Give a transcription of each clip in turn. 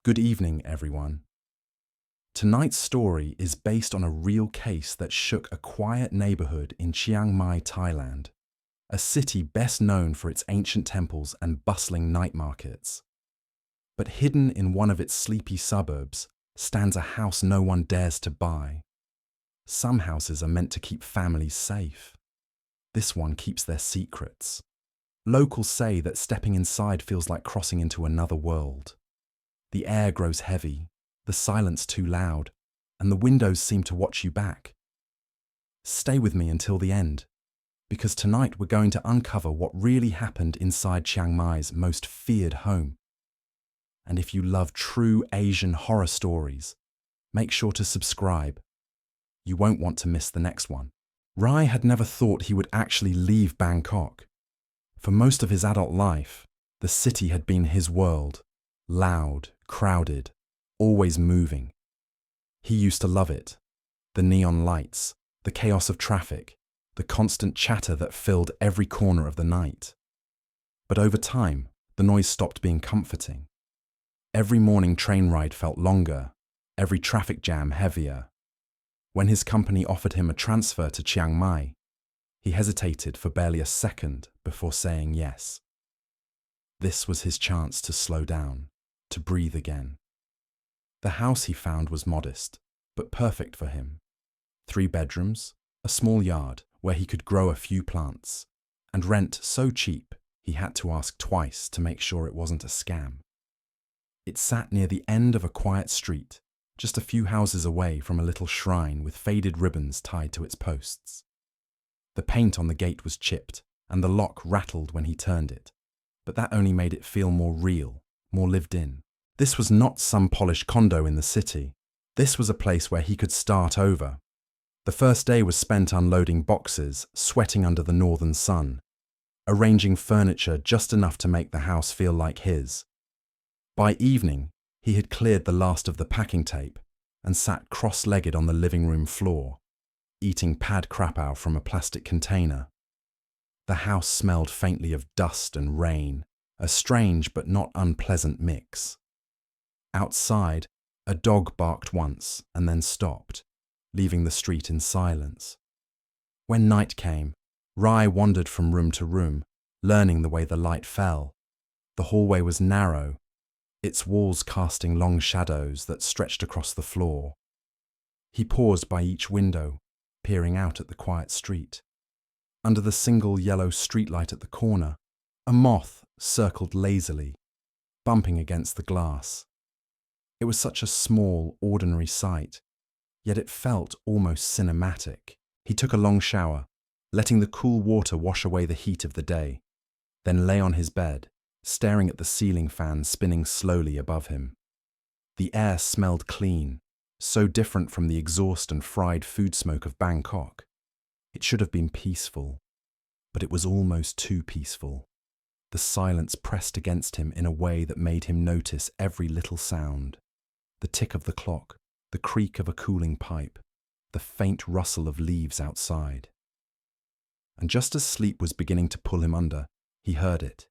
Good evening, everyone. Tonight's story is based on a real case that shook a quiet neighborhood in Chiang Mai, Thailand, a city best known for its ancient temples and bustling night markets. But hidden in one of its sleepy suburbs stands a house no one dares to buy. Some houses are meant to keep families safe. This one keeps their secrets. Locals say that stepping inside feels like crossing into another world. The air grows heavy, the silence too loud, and the windows seem to watch you back. Stay with me until the end, because tonight we're going to uncover what really happened inside Chiang Mai's most feared home. And if you love true Asian horror stories, make sure to subscribe. You won't want to miss the next one. Rai had never thought he would actually leave Bangkok. For most of his adult life, the city had been his world, loud, crowded, always moving. He used to love it. The neon lights, the chaos of traffic, the constant chatter that filled every corner of the night. But over time, the noise stopped being comforting. Every morning train ride felt longer, every traffic jam heavier. When his company offered him a transfer to Chiang Mai, he hesitated for barely a second before saying yes. This was his chance to slow down, to breathe again. The house he found was modest, but perfect for him. 3 bedrooms, a small yard where he could grow a few plants, and rent so cheap he had to ask twice to make sure it wasn't a scam. It sat near the end of a quiet street, just a few houses away from a little shrine with faded ribbons tied to its posts. The paint on the gate was chipped, and the lock rattled when he turned it, but that only made it feel more real, more lived in. This was not some polished condo in the city. This was a place where he could start over. The first day was spent unloading boxes, sweating under the northern sun, arranging furniture just enough to make the house feel like his. By evening, he had cleared the last of the packing tape and sat cross-legged on the living room floor, eating pad krapao from a plastic container. The house smelled faintly of dust and rain, a strange but not unpleasant mix. Outside, a dog barked once and then stopped, leaving the street in silence. When night came, Rai wandered from room to room, learning the way the light fell. The hallway was narrow, its walls casting long shadows that stretched across the floor. He paused by each window, peering out at the quiet street. Under the single yellow streetlight at the corner, a moth circled lazily, bumping against the glass. It was such a small, ordinary sight, yet it felt almost cinematic. He took a long shower, letting the cool water wash away the heat of the day, then lay on his bed, staring at the ceiling fan spinning slowly above him. The air smelled clean, so different from the exhaust and fried food smoke of Bangkok. It should have been peaceful, but it was almost too peaceful. The silence pressed against him in a way that made him notice every little sound. The tick of the clock, the creak of a cooling pipe, the faint rustle of leaves outside. And just as sleep was beginning to pull him under, he heard it.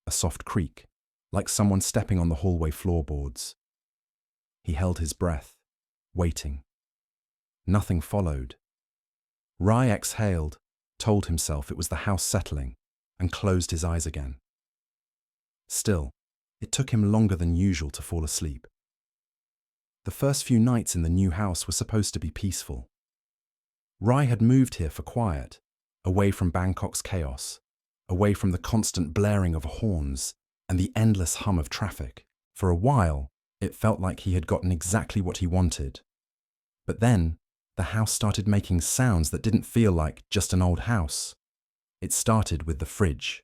A soft creak, like someone stepping on the hallway floorboards. He held his breath, waiting. Nothing followed. Rai exhaled, told himself it was the house settling, and closed his eyes again. Still, it took him longer than usual to fall asleep. The first few nights in the new house were supposed to be peaceful. Rai had moved here for quiet, away from Bangkok's chaos, away from the constant blaring of horns and the endless hum of traffic. For a while, it felt like he had gotten exactly what he wanted. But then, the house started making sounds that didn't feel like just an old house. It started with the fridge.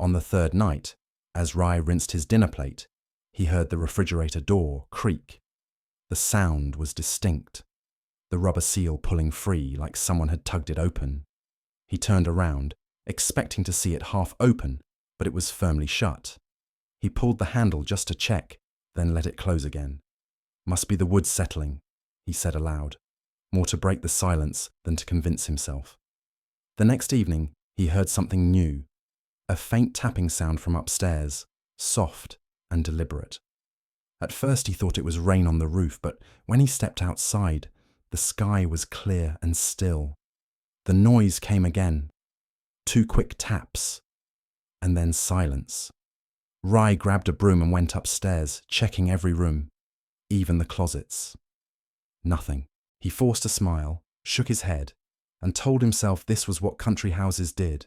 On the third night, as Rai rinsed his dinner plate, he heard the refrigerator door creak. The sound was distinct, the rubber seal pulling free like someone had tugged it open. He turned around, expecting to see it half open, but it was firmly shut. He pulled the handle just to check, then let it close again. "Must be the wood settling," he said aloud, more to break the silence than to convince himself. The next evening, he heard something new, a faint tapping sound from upstairs, soft and deliberate. At first he thought it was rain on the roof, but when he stepped outside, the sky was clear and still. The noise came again. 2 quick taps, and then silence. Rai grabbed a broom and went upstairs, checking every room, even the closets. Nothing. He forced a smile, shook his head, and told himself this was what country houses did.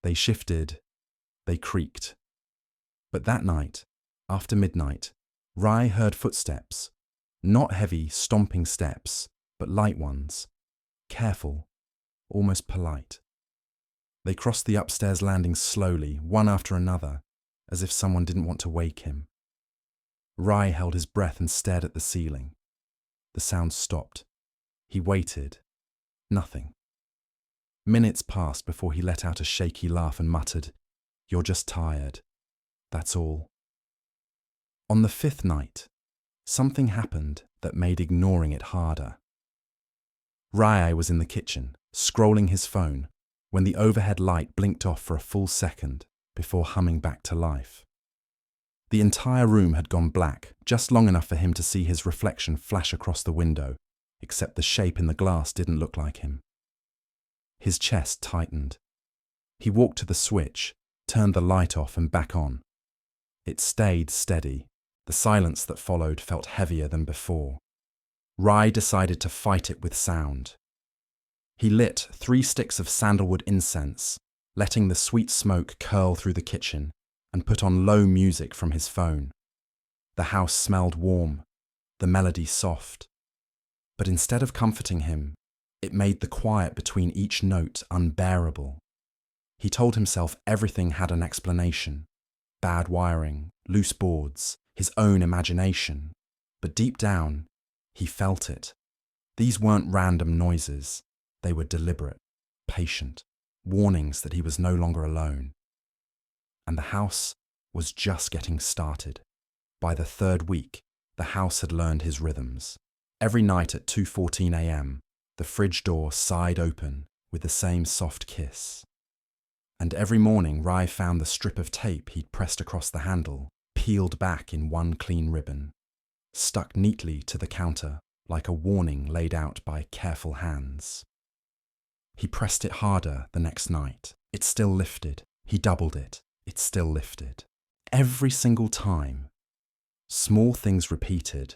They shifted, they creaked. But that night, after midnight, Rai heard footsteps. Not heavy, stomping steps, but light ones. Careful, almost polite. They crossed the upstairs landing slowly, one after another, as if someone didn't want to wake him. Rai held his breath and stared at the ceiling. The sound stopped. He waited. Nothing. Minutes passed before he let out a shaky laugh and muttered, "You're just tired. That's all." On the 5th night, something happened that made ignoring it harder. Rai was in the kitchen, scrolling his phone, when the overhead light blinked off for a full second before humming back to life. The entire room had gone black, just long enough for him to see his reflection flash across the window, except the shape in the glass didn't look like him. His chest tightened. He walked to the switch, turned the light off and back on. It stayed steady. The silence that followed felt heavier than before. Rai decided to fight it with sound. He lit 3 sticks of sandalwood incense, letting the sweet smoke curl through the kitchen, and put on low music from his phone. The house smelled warm, the melody soft. But instead of comforting him, it made the quiet between each note unbearable. He told himself everything had an explanation. Bad wiring, loose boards, his own imagination. But deep down, he felt it. These weren't random noises. They were deliberate, patient, warnings that he was no longer alone. And the house was just getting started. By the 3rd week, the house had learned his rhythms. Every night at 2:14 a.m., the fridge door sighed open with the same soft kiss. And every morning Rai found the strip of tape he'd pressed across the handle, peeled back in one clean ribbon, stuck neatly to the counter like a warning laid out by careful hands. He pressed it harder the next night. It still lifted. He doubled it. It still lifted. Every single time. Small things repeated,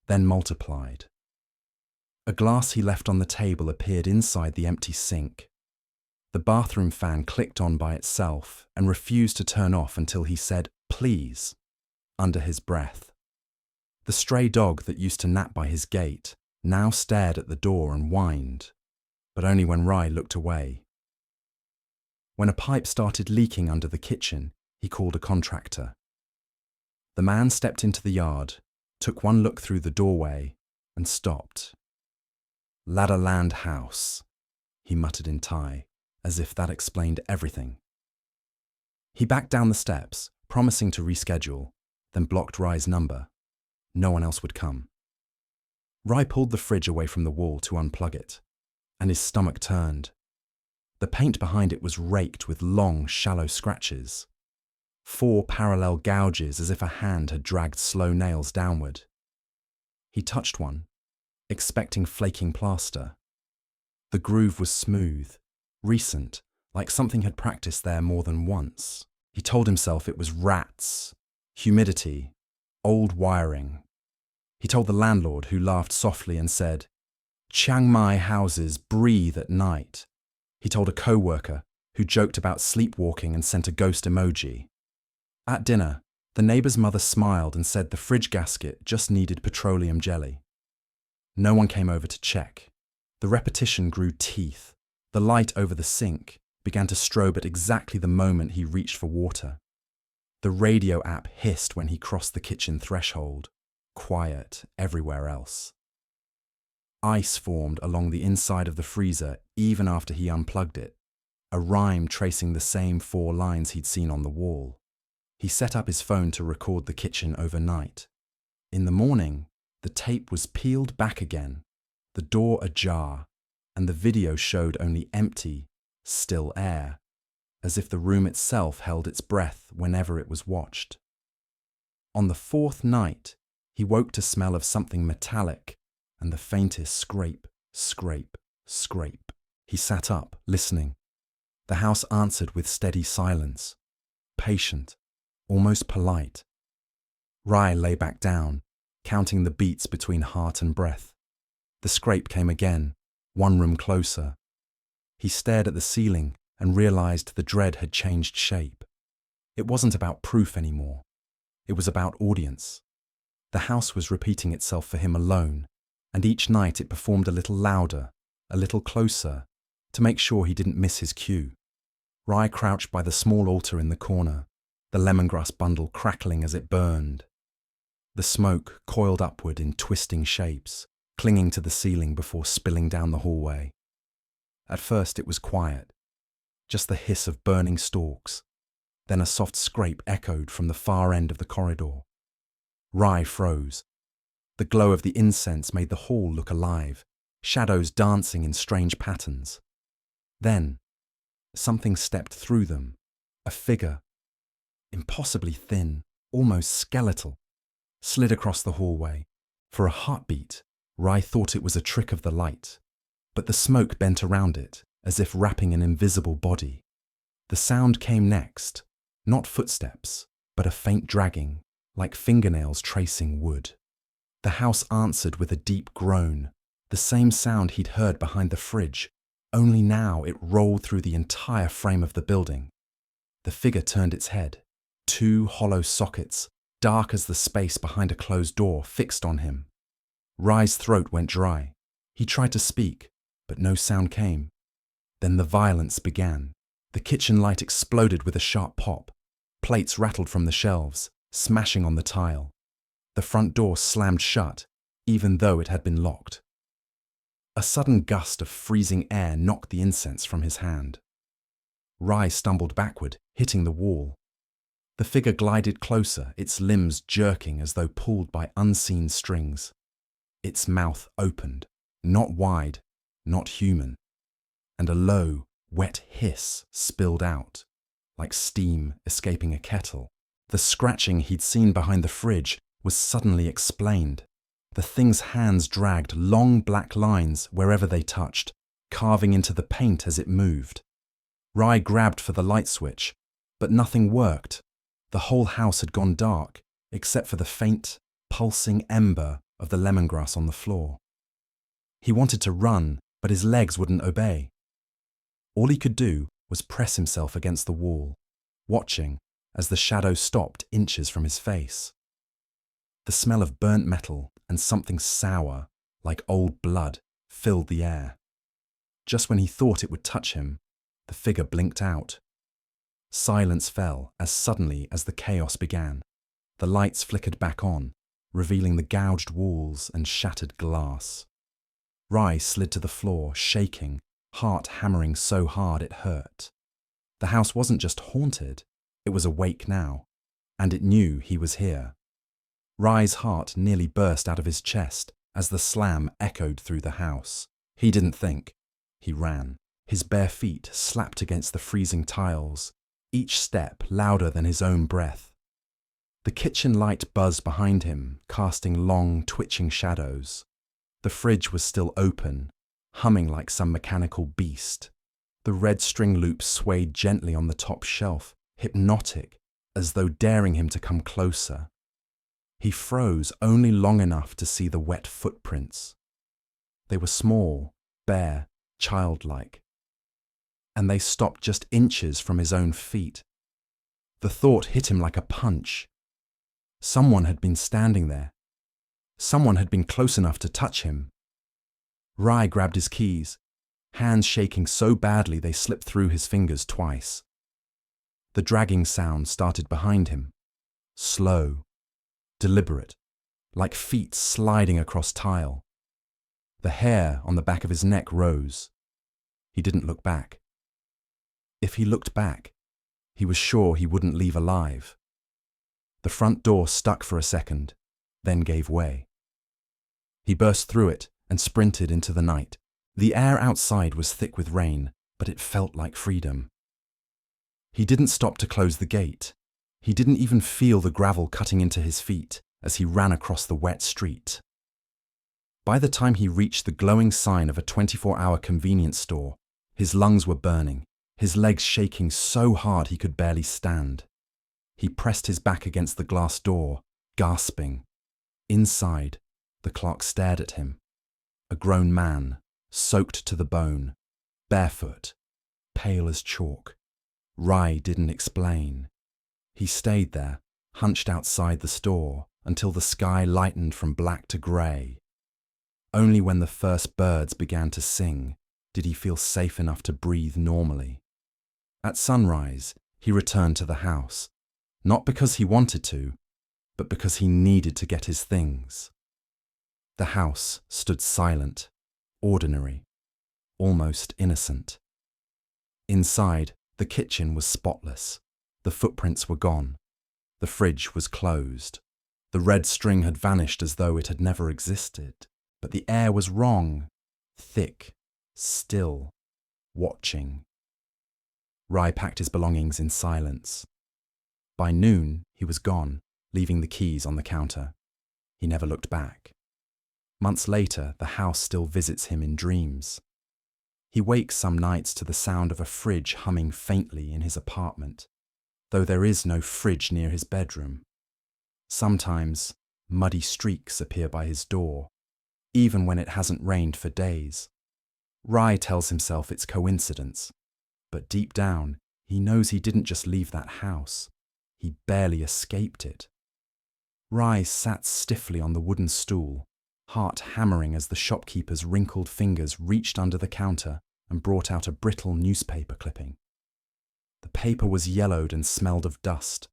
then multiplied. A glass he left on the table appeared inside the empty sink. The bathroom fan clicked on by itself and refused to turn off until he said, "Please," under his breath. The stray dog that used to nap by his gate now stared at the door and whined, but only when Rai looked away. When a pipe started leaking under the kitchen, he called a contractor. The man stepped into the yard, took one look through the doorway, and stopped. "Ladderland House," he muttered in Thai, as if that explained everything. He backed down the steps, promising to reschedule, then blocked Rai's number. No one else would come. Rai pulled the fridge away from the wall to unplug it, and his stomach turned. The paint behind it was raked with long, shallow scratches. 4 parallel gouges as if a hand had dragged slow nails downward. He touched one, expecting flaking plaster. The groove was smooth, recent, like something had practiced there more than once. He told himself it was rats, humidity, old wiring. He told the landlord, who laughed softly and said, "Chiang Mai houses breathe at night." He told a co-worker, who joked about sleepwalking and sent a ghost emoji. At dinner, the neighbour's mother smiled and said the fridge gasket just needed petroleum jelly. No one came over to check. The repetition grew teeth. The light over the sink began to strobe at exactly the moment he reached for water. The radio app hissed when he crossed the kitchen threshold, quiet everywhere else. Ice formed along the inside of the freezer even after he unplugged it, a rhyme tracing the same 4 lines he'd seen on the wall. He set up his phone to record the kitchen overnight. In the morning, the tape was peeled back again, the door ajar, and the video showed only empty, still air, as if the room itself held its breath whenever it was watched. On the fourth night, he woke to smell of something metallic and the faintest scrape, scrape, scrape. He sat up, listening. The house answered with steady silence, patient, almost polite. Rai lay back down, counting the beats between heart and breath. The scrape came again, one room closer. He stared at the ceiling and realized the dread had changed shape. It wasn't about proof anymore. It was about audience. The house was repeating itself for him alone, and each night it performed a little louder, a little closer, to make sure he didn't miss his cue. Rai crouched by the small altar in the corner, the lemongrass bundle crackling as it burned. The smoke coiled upward in twisting shapes, clinging to the ceiling before spilling down the hallway. At first it was quiet, just the hiss of burning stalks. Then a soft scrape echoed from the far end of the corridor. Rai froze. The glow of the incense made the hall look alive, shadows dancing in strange patterns. Then, something stepped through them, a figure, impossibly thin, almost skeletal, slid across the hallway. For a heartbeat, Rai thought it was a trick of the light, but the smoke bent around it, as if wrapping an invisible body. The sound came next, not footsteps, but a faint dragging, like fingernails tracing wood. The house answered with a deep groan, the same sound he'd heard behind the fridge, only now it rolled through the entire frame of the building. The figure turned its head, two hollow sockets, dark as the space behind a closed door, fixed on him. Rai's throat went dry. He tried to speak, but no sound came. Then the violence began. The kitchen light exploded with a sharp pop. Plates rattled from the shelves, smashing on the tile. The front door slammed shut, even though it had been locked. A sudden gust of freezing air knocked the incense from his hand. Rai stumbled backward, hitting the wall. The figure glided closer, its limbs jerking as though pulled by unseen strings. Its mouth opened, not wide, not human, and a low, wet hiss spilled out, like steam escaping a kettle. The scratching he'd seen behind the fridge was suddenly explained. The thing's hands dragged long black lines wherever they touched, carving into the paint as it moved. Rai grabbed for the light switch, but nothing worked. The whole house had gone dark, except for the faint, pulsing ember of the lemongrass on the floor. He wanted to run, but his legs wouldn't obey. All he could do was press himself against the wall, watching as the shadow stopped inches from his face. The smell of burnt metal and something sour, like old blood, filled the air. Just when he thought it would touch him, the figure blinked out. Silence fell as suddenly as the chaos began. The lights flickered back on, revealing the gouged walls and shattered glass. Rai slid to the floor, shaking, heart hammering so hard it hurt. The house wasn't just haunted, it was awake now, and it knew he was here. Rai's heart nearly burst out of his chest as the slam echoed through the house. He didn't think. He ran. His bare feet slapped against the freezing tiles, each step louder than his own breath. The kitchen light buzzed behind him, casting long, twitching shadows. The fridge was still open, humming like some mechanical beast. The red string loop swayed gently on the top shelf, hypnotic, as though daring him to come closer. He froze only long enough to see the wet footprints. They were small, bare, childlike. And they stopped just inches from his own feet. The thought hit him like a punch. Someone had been standing there. Someone had been close enough to touch him. Rai grabbed his keys, hands shaking so badly they slipped through his fingers twice. The dragging sound started behind him, slow, deliberate, like feet sliding across tile. The hair on the back of his neck rose. He didn't look back. If he looked back, he was sure he wouldn't leave alive. The front door stuck for a second, then gave way. He burst through it and sprinted into the night. The air outside was thick with rain, but it felt like freedom. He didn't stop to close the gate. He didn't even feel the gravel cutting into his feet as he ran across the wet street. By the time he reached the glowing sign of a 24-hour convenience store, his lungs were burning, his legs shaking so hard he could barely stand. He pressed his back against the glass door, gasping. Inside, the clerk stared at him. A grown man, soaked to the bone, barefoot, pale as chalk. Rai didn't explain. He stayed there, hunched outside the store, until the sky lightened from black to grey. Only when the first birds began to sing did he feel safe enough to breathe normally. At sunrise, he returned to the house, not because he wanted to, but because he needed to get his things. The house stood silent, ordinary, almost innocent. Inside, the kitchen was spotless. The footprints were gone. The fridge was closed. The red string had vanished as though it had never existed. But the air was wrong, thick, still, watching. Rai packed his belongings in silence. By noon, he was gone, leaving the keys on the counter. He never looked back. Months later, the house still visits him in dreams. He wakes some nights to the sound of a fridge humming faintly in his apartment, though there is no fridge near his bedroom. Sometimes, muddy streaks appear by his door, even when it hasn't rained for days. Rai tells himself it's coincidence, but deep down, he knows he didn't just leave that house. He barely escaped it. Rai sat stiffly on the wooden stool, heart hammering as the shopkeeper's wrinkled fingers reached under the counter and brought out a brittle newspaper clipping. The paper was yellowed and smelled of dust,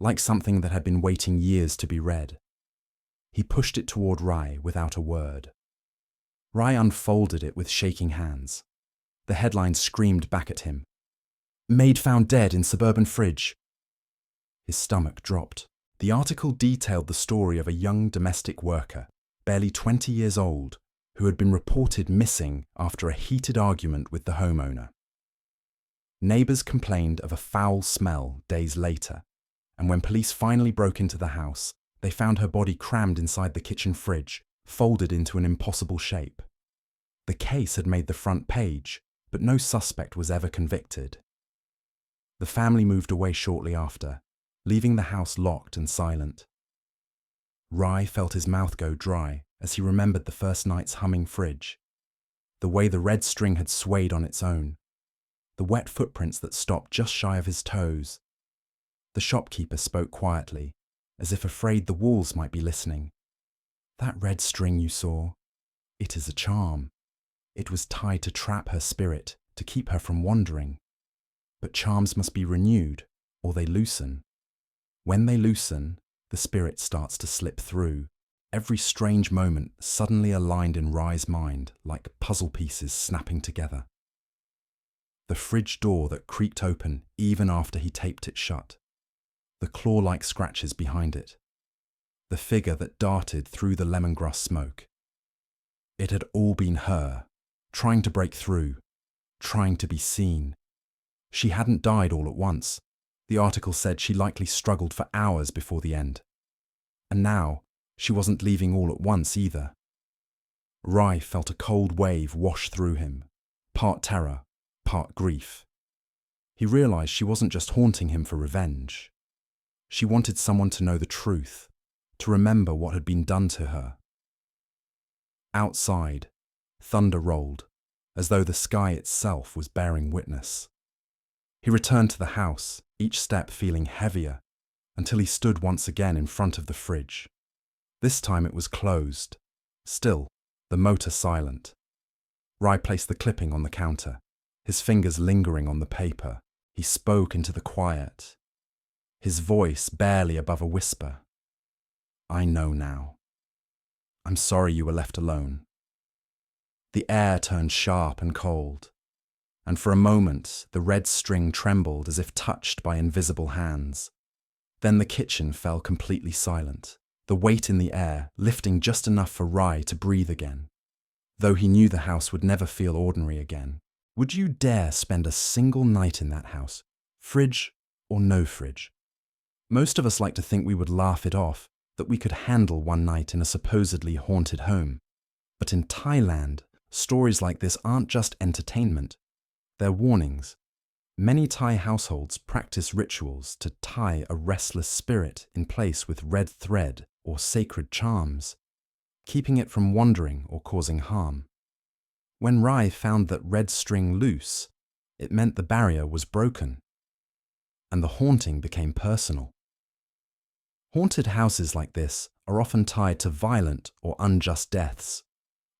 like something that had been waiting years to be read. He pushed it toward Rai without a word. Rai unfolded it with shaking hands. The headline screamed back at him. "Maid found dead in suburban fridge." His stomach dropped. The article detailed the story of a young domestic worker, barely 20 years old, who had been reported missing after a heated argument with the homeowner. Neighbours complained of a foul smell days later, and when police finally broke into the house, they found her body crammed inside the kitchen fridge, folded into an impossible shape. The case had made the front page, but no suspect was ever convicted. The family moved away shortly after, leaving the house locked and silent. Rai felt his mouth go dry as he remembered the first night's humming fridge, the way the red string had swayed on its own, the wet footprints that stopped just shy of his toes. The shopkeeper spoke quietly, as if afraid the walls might be listening. "That red string you saw, it is a charm. It was tied to trap her spirit, to keep her from wandering. But charms must be renewed, or they loosen. When they loosen, the spirit starts to slip through, every strange moment suddenly aligned in Rai's mind like puzzle pieces snapping together. The fridge door that creaked open even after he taped it shut, the claw-like scratches behind it, the figure that darted through the lemongrass smoke. It had all been her, trying to break through, trying to be seen. She hadn't died all at once. The article said she likely struggled for hours before the end. And now, she wasn't leaving all at once either. Rai felt a cold wave wash through him, part terror, part grief. He realized she wasn't just haunting him for revenge. She wanted someone to know the truth, to remember what had been done to her. Outside, thunder rolled, as though the sky itself was bearing witness. He returned to the house, each step feeling heavier, until he stood once again in front of the fridge. This time it was closed. Still, the motor silent. Rai placed the clipping on the counter, his fingers lingering on the paper. He spoke into the quiet, his voice barely above a whisper. "I know now. I'm sorry you were left alone." The air turned sharp and cold, and for a moment the red string trembled as if touched by invisible hands. Then the kitchen fell completely silent, the weight in the air lifting just enough for Rai to breathe again. Though he knew the house would never feel ordinary again. Would you dare spend a single night in that house, fridge or no fridge? Most of us like to think we would laugh it off, that we could handle one night in a supposedly haunted home. But in Thailand, stories like this aren't just entertainment. They're warnings. Many Thai households practice rituals to tie a restless spirit in place with red thread or sacred charms, keeping it from wandering or causing harm. When Rai found that red string loose, it meant the barrier was broken, and the haunting became personal. Haunted houses like this are often tied to violent or unjust deaths,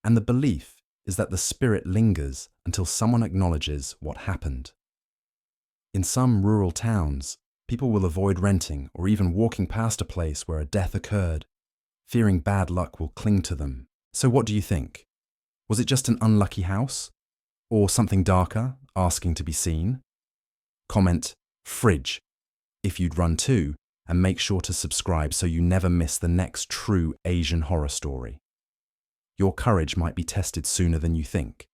and the belief is that the spirit lingers until someone acknowledges what happened. In some rural towns, people will avoid renting or even walking past a place where a death occurred, fearing bad luck will cling to them. So what do you think? Was it just an unlucky house? Or something darker, asking to be seen? Comment "fridge" if you'd run too, and make sure to subscribe so you never miss the next true Asian horror story. Your courage might be tested sooner than you think.